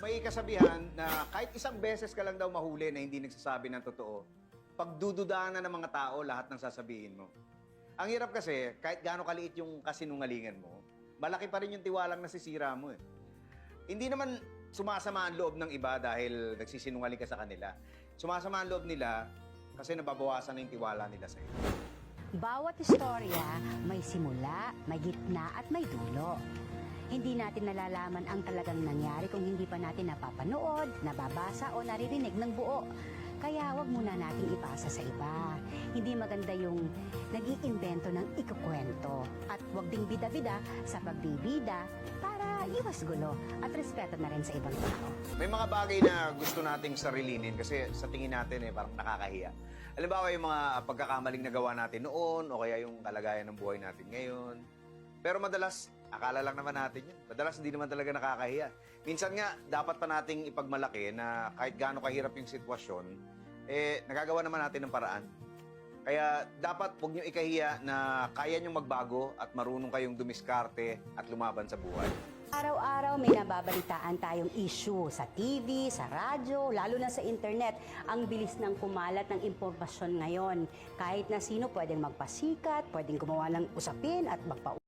may kasabihan na kahit isang beses ka lang daw mahuli na hindi nagsasabi ng totoo, pagdududaan na ng mga tao lahat ng sasabihin mo. Ang hirap kasi, kahit gaano kaliit yung kasinungalingan mo, malaki pa rin yung tiwalang nasisira mo eh. Hindi naman sumasama ang loob ng iba dahil nagsisinungaling ka sa kanila. Sumasama ang loob nila kasi nababawasan na yung tiwala nila sa'yo. Bawat istorya may simula, may gitna at may dulo. Hindi natin nalalaman ang talagang nangyari kung hindi pa natin napapanood, nababasa o naririnig ng buo. Kaya wag muna nating ipasa sa iba. Hindi maganda yung nag-iimbento ng ikukwento. At wag ding bida-bida sa pagbibida para iwas gulo at respeto na rin sa ibang tao. May mga bagay na gusto nating sarilinin kasi sa tingin natin parang nakakahiya. Halimbawa yung mga pagkakamaling nagawa natin noon o kaya yung kalagayan ng buhay natin ngayon. Pero madalas, akala lang naman natin yun. Madalas hindi naman talaga nakakahiya. Minsan nga, dapat pa nating ipagmalaki na kahit gaano kahirap yung sitwasyon, nagagawa naman natin ng paraan. Kaya dapat huwag nyo ikahiya na kaya nyong magbago at marunong kayong dumiskarte at lumaban sa buhay. Araw-araw may nababalitaan tayong issue sa TV, sa radyo, lalo na sa internet. Ang bilis ng kumalat ng impormasyon ngayon. Kahit na sino pwedeng magpasikat, pwedeng gumawa ng usapin at magpa